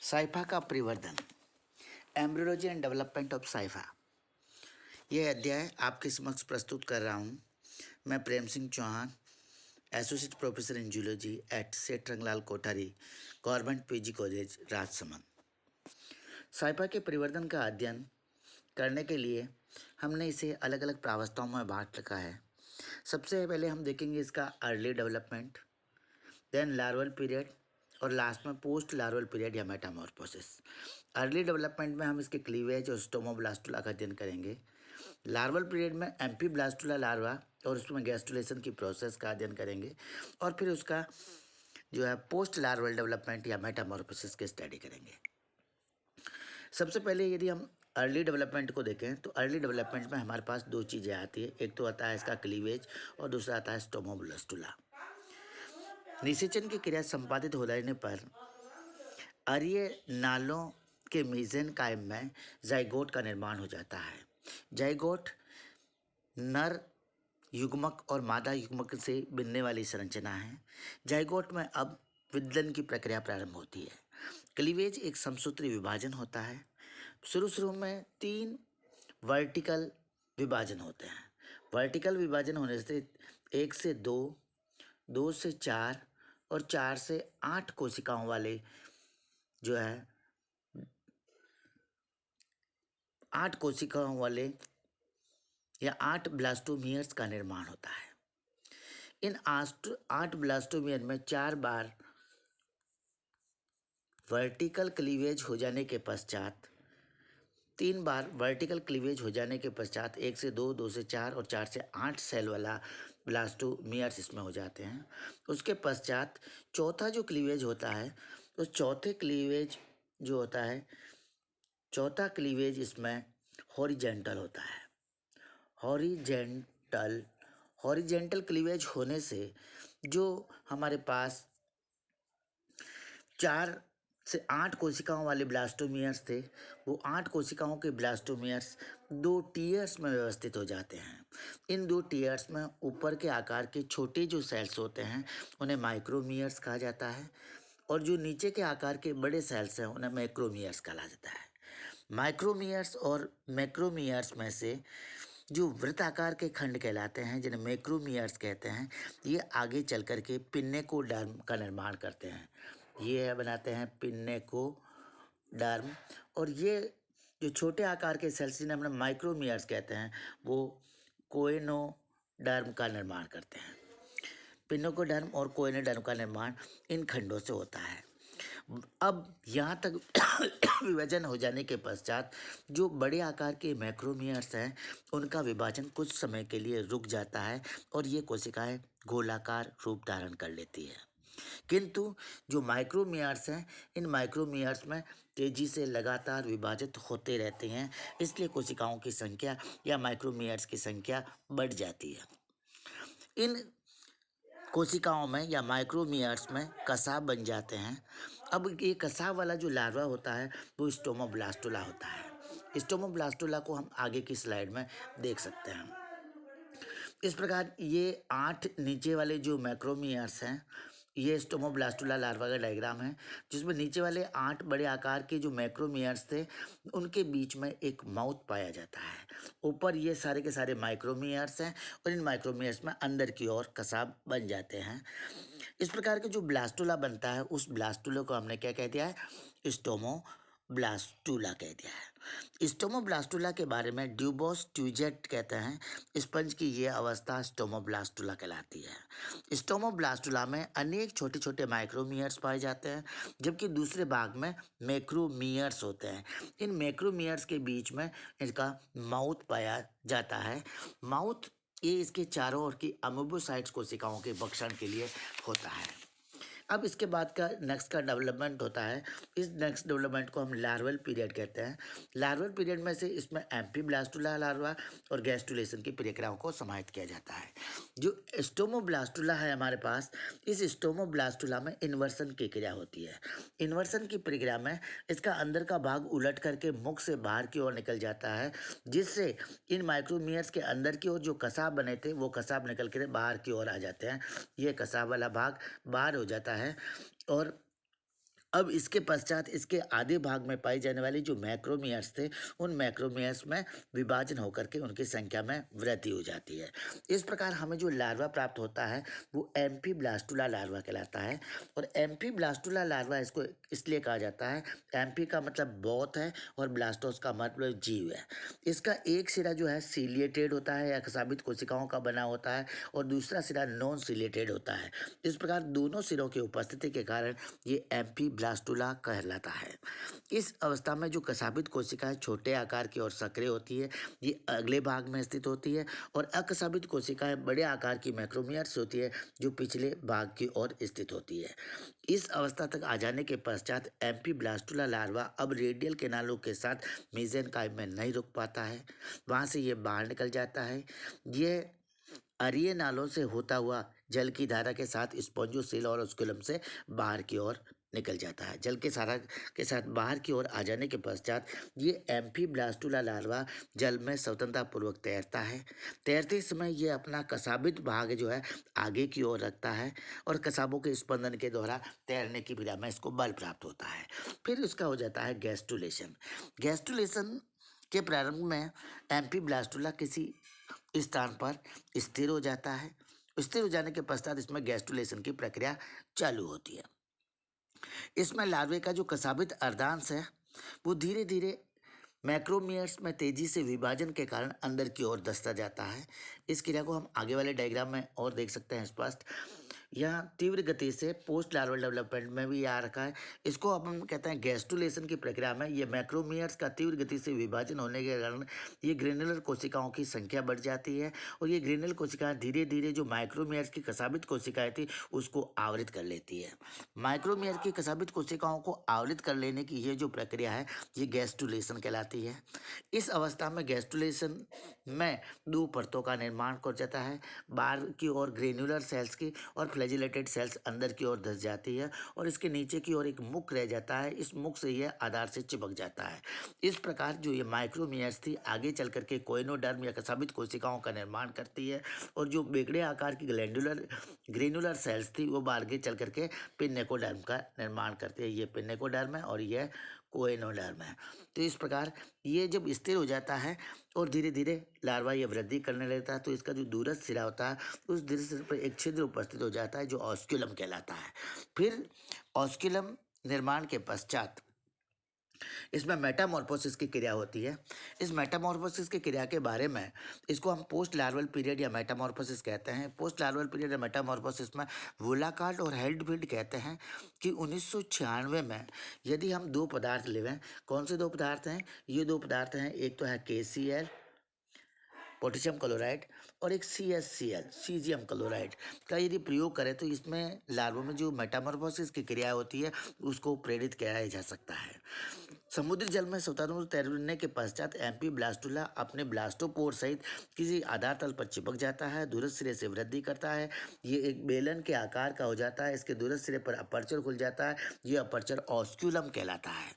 Cipher का परिवर्धन, embryology and development of Scypha. यह अध्याय आपके समक्ष प्रस्तुत कर रहा हूँ मैं Prem Singh Chauhan, associate professor in zoology at Seth Ranglal Kothari government PG college Rajsamand. Scypha के परिवर्तन का अध्ययन करने के लिए हमने इसे अलग अलग प्रावस्थाओं में बांट रखा है। सबसे पहले हम देखेंगे इसका early development, then larval period और लास्ट में पोस्ट लार्वल पीरियड या मेटामॉर्फोसिस। अर्ली डेवलपमेंट में हम इसके क्लीवेज और स्टोमोब्लास्टुला का अध्ययन करेंगे। लार्वल पीरियड में एम्फीब्लास्टुला लार्वा और उसमें गैस्ट्रुलेशन की प्रोसेस का अध्ययन करेंगे और फिर उसका जो है पोस्ट लार्वल डेवलपमेंट या मेटामॉर्फोसिस की स्टडी करेंगे। सबसे पहले यदि हम अर्ली डेवलपमेंट को देखें तो अर्ली डेवलपमेंट में हमारे पास दो चीज़ें आती है, एक तो आता है इसका क्लीवेज और दूसरा आता है स्टोमोब्लास्टुला। निषेचन की क्रिया संपादित हो जाने पर अरीय नालों के मेसेनकाइम में जाइगोट का निर्माण हो जाता है। जाइगोट नर युग्मक और मादा युग्मक से बनने वाली संरचना है। जाइगोट में अब विदलन की प्रक्रिया प्रारंभ होती है। क्लीवेज एक समसूत्री विभाजन होता है। शुरू में 3 वर्टिकल विभाजन होते हैं। वर्टिकल विभाजन होने से 1 से 2, 2 से 4 और 4 से 8 कोशिकाओं वाले जो है 8 कोशिकाओं वाले या 8 ब्लास्टोमियर्स का निर्माण होता है। इन 8 ब्लास्टोमियर में 4 बार वर्टिकल क्लीवेज हो जाने के पश्चात 3 बार वर्टिकल क्लीवेज हो जाने के पश्चात 1 से 2, 2 से 4 और 4 से 8 सेल वाला ब्लास्टोमियर्स इसमें हो जाते हैं। उसके पश्चात चौथा जो क्लीवेज होता है तो चौथा क्लीवेज इसमें हॉरिजेंटल होता है। हॉरिजेंटल क्लीवेज होने से जो हमारे पास 4 से 8 कोशिकाओं वाले ब्लास्टोमियर्स थे वो 8 कोशिकाओं के ब्लास्टोमियर्स 2 टीयर्स में व्यवस्थित हो जाते हैं। इन 2 टीयर्स में ऊपर के आकार के छोटे जो सेल्स होते हैं उन्हें माइक्रोमियर्स कहा जाता है और जो नीचे के आकार के बड़े सेल्स हैं उन्हें मैक्रोमियर्स कहा जाता है। माइक्रोमियर्स और मैक्रोमियर्स में से जो वृत्ताकार के खंड कहलाते हैं जिन्हें मैक्रोमियर्स कहते हैं, ये आगे चल कर के पिन्नेकोडर्म का निर्माण करते हैं। ये बनाते हैं पिन्नेकोडर्म और ये जो छोटे आकार के सेल्स जिन्हें हम माइक्रोमियर्स कहते हैं वो कोएनोडर्म का निर्माण करते हैं। पिन्नेकोडर्म और कोएनोडर्म का निर्माण इन खंडों से होता है। अब यहाँ तक विभाजन हो जाने के पश्चात जो बड़े आकार के मैक्रोमियर्स हैं उनका विभाजन कुछ समय के लिए रुक जाता है और ये कोशिकाएं गोलाकार रूप धारण कर लेती है। किंतु जो माइक्रोमियर्स हैं इन माइक्रोमियर्स में तेजी से लगातार विभाजित होते रहते हैं, इसलिए कोशिकाओं की संख्या या माइक्रोमियर्स की संख्या बढ़ जाती है। इन कोशिकाओं में या माइक्रोमियर्स में कसाब बन जाते हैं। अब ये कसाब वाला जो लार्वा होता है वो स्टोमोब्लास्टुला होता है। स्टोमोब्लास्टुला को हम आगे की स्लाइड में देख सकते हैं। इस प्रकार ये 8 नीचे वाले जो मैक्रोमियर्स हैं, ये स्टोमोब्लास्टुला लार्वा का डायग्राम है जिसमें नीचे वाले 8 बड़े आकार के जो मैक्रोमियर्स थे उनके बीच में एक माउथ पाया जाता है। ऊपर ये सारे के सारे माइक्रोमियर्स हैं और इन माइक्रोमियर्स में अंदर की ओर कसाब बन जाते हैं। इस प्रकार के जो ब्लास्टुला बनता है उस ब्लास्टुला को हमने क्या कह दिया है, स्टोमोब्लास्टुला कह दिया है। स्टोमोब्लास्टुला के बारे में ड्यूबोस ट्यूजेट कहते हैं स्पंज की ये अवस्था स्टोमोब्लास्टुला कहलाती है। स्टोमोब्लास्टुला में अनेक छोटे छोटे माइक्रोमियर्स पाए जाते हैं जबकि दूसरे भाग में मैक्रोमियर्स होते हैं। इन मैक्रोमियर्स के बीच में इसका माउथ पाया जाता है। माउथ ये इसके चारों ओर की अमीबोसाइट्स कोशिकाओं के भक्षण के लिए होता है। अब इसके बाद का नेक्स्ट का डेवलपमेंट होता है। इस नेक्स्ट डेवलपमेंट को हम लार्वल पीरियड कहते हैं। लार्वल पीरियड में से इसमें एम्फीब्लास्टुला लार्वा और गैस्ट्रुलेशन की प्रक्रियाओं को समाहित किया जाता है। जो स्टोमोब्लास्टुला है हमारे पास, इस स्टोमोब्लास्टुला में इन्वर्सन की क्रिया होती है। इन्वर्सन की प्रक्रिया में इसका अंदर का भाग उलट करके मुख से बाहर की ओर निकल जाता है जिससे इन माइक्रोमियर्स के अंदर की ओर जो कसाब बने थे वो कसाब निकल कर बाहर की ओर आ जाते हैं। ये कसाब वाला भाग बाहर हो जाता है और अब इसके पश्चात इसके आधे भाग में पाई जाने वाली जो मैक्रोमियर्स थे, उन मैक्रोमियर्स में विभाजन होकर के उनकी संख्या में वृद्धि हो जाती है। इस प्रकार हमें जो लार्वा प्राप्त होता है वो एम्फीब्लास्टुला लार्वा कहलाता है। और एम्फीब्लास्टुला लार्वा इसको इसलिए कहा जाता है, एम्फी का मतलब बहुत है और ब्लास्टोस का मतलब जीव है। इसका एक सिरा जो है सीलिएटेड होता है या कसाबित कोशिकाओं का बना होता है और दूसरा सिरा नॉन सीलिएटेड होता है। इस प्रकार दोनों सिरों की उपस्थिति के कारण ये एम्फीब्लास्टुला कहलाता है। इस अवस्था में जो कसाबित कोशिकाएं छोटे आकार की और सक्रिय होती है, ये अगले भाग में स्थित होती है। और अकसाबित कोशिकाएं बड़े आकार की मैक्रोमियर्स होती है, जो पिछले भाग की ओर स्थित होती है। इस अवस्था तक आ जाने के पश्चात एम्फीब्लास्टुला लार्वा अब रेडियल किनारों के साथ मेसेनकाइम में नहीं रुक पाता है, वहाँ से ये बाहर निकल जाता है। ये अरिये नालों से होता हुआ जल की धारा के साथ स्पॉन्जोसेल और ऑस्कुलम से बाहर की ओर निकल जाता है। जल के सारा के साथ बाहर की ओर आ जाने के पश्चात ये एम्फीब्लास्टुला लार्वा जल में स्वतंत्रतापूर्वक तैरता है। तैरते समय ये अपना कसाबित भाग जो है आगे की ओर रखता है और कसाबों के स्पंदन के द्वारा तैरने की क्रिया में इसको बल प्राप्त होता है। फिर उसका हो जाता है गैस्ट्रुलेशन। गैस्ट्रुलेशन के प्रारंभ में एम्फीब्लास्टुला किसी स्थान पर स्थिर हो जाता है। स्थिर हो जाने के पश्चात इसमें गैस्ट्रुलेशन की प्रक्रिया चालू होती है। इसमें लार्वे का जो कसाबित अर्धांश है वो धीरे धीरे मैक्रोमियर्स में तेजी से विभाजन के कारण अंदर की ओर धंसता जाता है। इस क्रिया को हम आगे वाले डायग्राम में और देख सकते हैं स्पष्ट। यह तीव्र गति से पोस्ट लार्वल डेवलपमेंट में भी आ रखा है। इसको अब हम कहते हैं गैस्ट्रुलेशन की प्रक्रिया में ये मैक्रोमियर्स का तीव्र गति से विभाजन होने के कारण ये ग्रेनुलर कोशिकाओं की संख्या बढ़ जाती है और ये ग्रेनुलर कोशिकाएं धीरे धीरे जो माइक्रोमियर्स की कसाबित कोशिकाएं थी उसको आवृत कर लेती है। माइक्रोमियर की कसाबित कोशिकाओं को आवृत कर लेने की ये जो प्रक्रिया है ये गैस्ट्रुलेशन कहलाती है। इस अवस्था में गैस्ट्रुलेशन में दो परतों का निर्माण हो जाता है, बाहर की ओर ग्रेनुलर सेल्स की और फ्लैजिलेटेड सेल्स अंदर की ओर धंस जाती है और इसके नीचे की ओर एक मुख रह जाता है। इस मुख से यह आधार से चिपक जाता है। इस प्रकार जो ये माइक्रोमियर्स थी आगे चल करके कोइनोडर्म या कसाबित कोशिकाओं का निर्माण करती है और जो बेगड़े आकार की ग्रेनुलर सेल्स थी वो आगे चल करके पिन्नेकोडर्म का निर्माण करती है। ये पिन्नेकोडर्म है और यह कोइनोडर्म है। तो इस प्रकार ये जब स्थिर हो जाता है और धीरे धीरे लार्वा ये वृद्धि करने लगता है तो इसका जो दूरस्थ सिरा होता है उस दूरस्थ सिरे पर एक छिद्र उपस्थित हो जाता है जो ऑस्क्यूलम कहलाता है। फिर ऑस्क्यूलम निर्माण के पश्चात इसमें मेटामॉर्फोसिस की क्रिया होती है। इस मेटामॉर्फोसिस की क्रिया के बारे में इसको हम पोस्ट लार्वल पीरियड या मेटामॉर्फोसिस कहते हैं। पोस्ट लार्वल पीरियड या मेटामॉर्फोसिस में वोलाकार्ट और हेल्डफील्ड कहते हैं कि 1996 में यदि हम दो पदार्थ लें, कौन से दो पदार्थ हैं? ये दो पदार्थ हैं, एक तो है KCl पोटेशियम क्लोराइड और एक CaCl सीजियम क्लोराइड का यदि प्रयोग करें तो इसमें लार्वा में जो मेटामॉर्फोसिस की क्रिया होती है उसको प्रेरित किया जा सकता है। समुद्री जल में स्वतंत्र रूप से तैरने के पश्चात एम्फीब्लास्टुला अपने ब्लास्टोपोर सहित किसी आधार तल पर चिपक जाता है, दूरस्थ सिरे से वृद्धि करता है। ये एक बेलन के आकार का हो जाता है। इसके दूरस्थ सिरे पर अपर्चर खुल जाता है। ये अपर्चर ऑस्क्यूलम कहलाता है।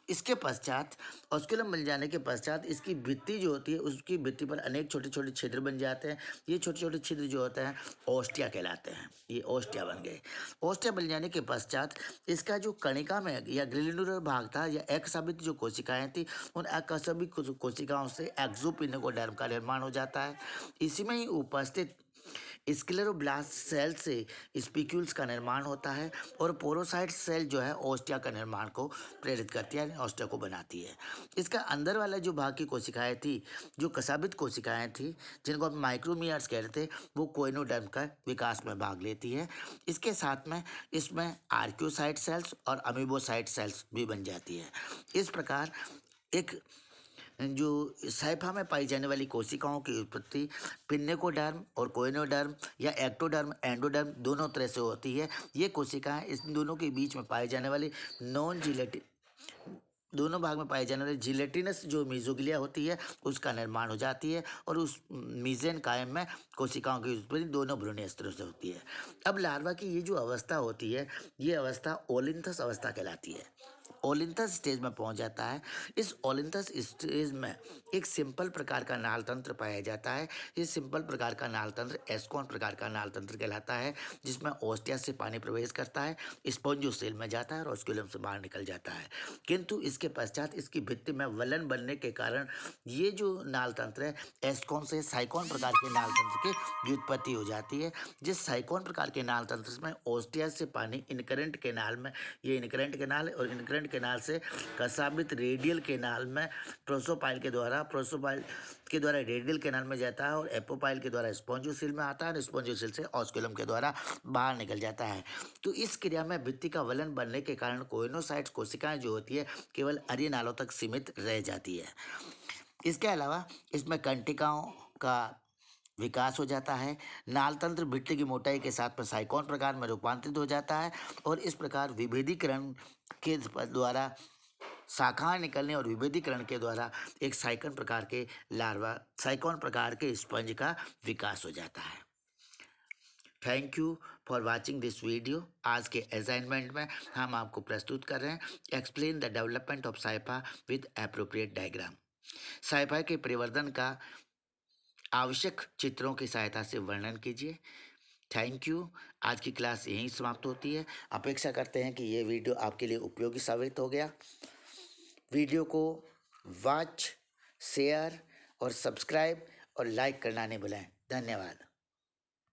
इसके पश्चात ऑस्क्यूलम बन जाने के पश्चात इसकी भित्ति जो होती है उसकी भित्ति पर अनेक छोटे छोटे छिद्र बन जाते हैं। ये छोटे छोटे छिद्र जो होते हैं ओस्टिया कहलाते हैं। ये ओस्टिया बन गए। ओस्टिया बन जाने के पश्चात इसका जो कणिका में या ग्रेनुलर भाग था या एकसाबित जो कोशिकाएं थी उन एकसाबित कोशिकाओं से एक्सोपिनेकोडर्म का निर्माण हो जाता है। इसी में ही उपस्थित स्क्लेरोब्लास्ट सेल से स्पिक्यूल्स का निर्माण होता है और पोरोसाइट सेल जो है ओस्टिया का निर्माण को प्रेरित करती है, ओस्टिया को बनाती है। इसका अंदर वाला जो भाग की कोशिकाएं थी, जो कसाबित कोशिकाएं थी जिनको हम माइक्रोमियर्स कहते थे, वो कोइनोडर्म का विकास में भाग लेती है। इसके साथ में इसमें आर्क्योसाइट सेल्स और अमीबोसाइट सेल्स भी बन जाती है। इस प्रकार एक जो साइफा में पाई जाने वाली कोशिकाओं की उत्पत्ति पिन्नेकोडर्म और कोइनोडर्म या एक्टोडर्म एंडोडर्म दोनों तरह से होती है। ये कोशिकाएं इस दोनों के बीच में पाए जाने वाली नॉन जिलेटिन दोनों भाग में पाए जाने वाली जिलेटिनस जो मीजोग्लिया होती है उसका निर्माण हो जाती है और उस मीजेन कायम में कोशिकाओं की उत्पत्ति दोनों भ्रूणीय स्तरों से होती है। अब लार्वा की ये जो अवस्था होती है ये अवस्था ओलिन्थस अवस्था कहलाती है। ओलिंथस स्टेज में पहुंच जाता है। इस ओलिंथस स्टेज में एक सिंपल प्रकार का नाल तंत्र पाया जाता है। इस सिंपल प्रकार का नाल तंत्र एस्कॉन प्रकार का नाल तंत्र कहलाता है, जिसमें ओस्टिया से पानी प्रवेश करता है, स्पॉन्जियोसेल में जाता है और ऑस्क्यूलम से बाहर निकल जाता है। किंतु इसके पश्चात इसकी भित्ति में वलन बनने के कारण ये जो नाल तंत्र है एस्कॉन से साइकॉन प्रकार के नाल तंत्र की व्युत्पत्ति हो जाती है। जिस साइकॉन प्रकार के नाल तंत्र में ओस्टिया से पानी इनकरेंट केनाल में, ये इनकरेंट केनाल है, और इनकरेंट केनाल से कसाबित रेडियल केनाल में प्रोसोपाइल के द्वारा रेडियल केनाल में जाता है और एपोपाइल के द्वारा स्पॉन्जियोसेल में आता है और स्पॉन्जियोसेल से ऑस्क्यूलम के द्वारा बाहर निकल जाता है। तो इस क्रिया में भित्ति का वलन बनने के कारण कोइनोसाइट्स कोशिकाएं जो होती है केवल अरीय नालों तक सीमित रह जाती है। इसके अलावा इसमें कंटिकाओं का विकास हो जाता है। नालतंत्र भित्ति की मोटाई के साथ में साइकॉन प्रकार में रूपांतरित हो जाता है और इस प्रकार विभेदीकरण के द्वारा शाखाएं निकलने और विभेदीकरण के द्वारा एक साइकॉन प्रकार के स्पंज का विकास हो जाता है। Thank you for watching this video. आज के असाइनमेंट में हम आपको प्रस्तुत कर रहे हैं explain the development of Scypha with appropriate diagram. Scypha के परिवर्तन का आवश्यक चित्रों की सहायता से वर्णन कीजिए। Thank you. आज की क्लास यहीं समाप्त होती है। अपेक्षा करते हैं कि ये वीडियो आपके लिए उपयोगी साबित हो गया। वीडियो को वॉच, शेयर और सब्सक्राइब और लाइक करना नहीं भूलें। धन्यवाद।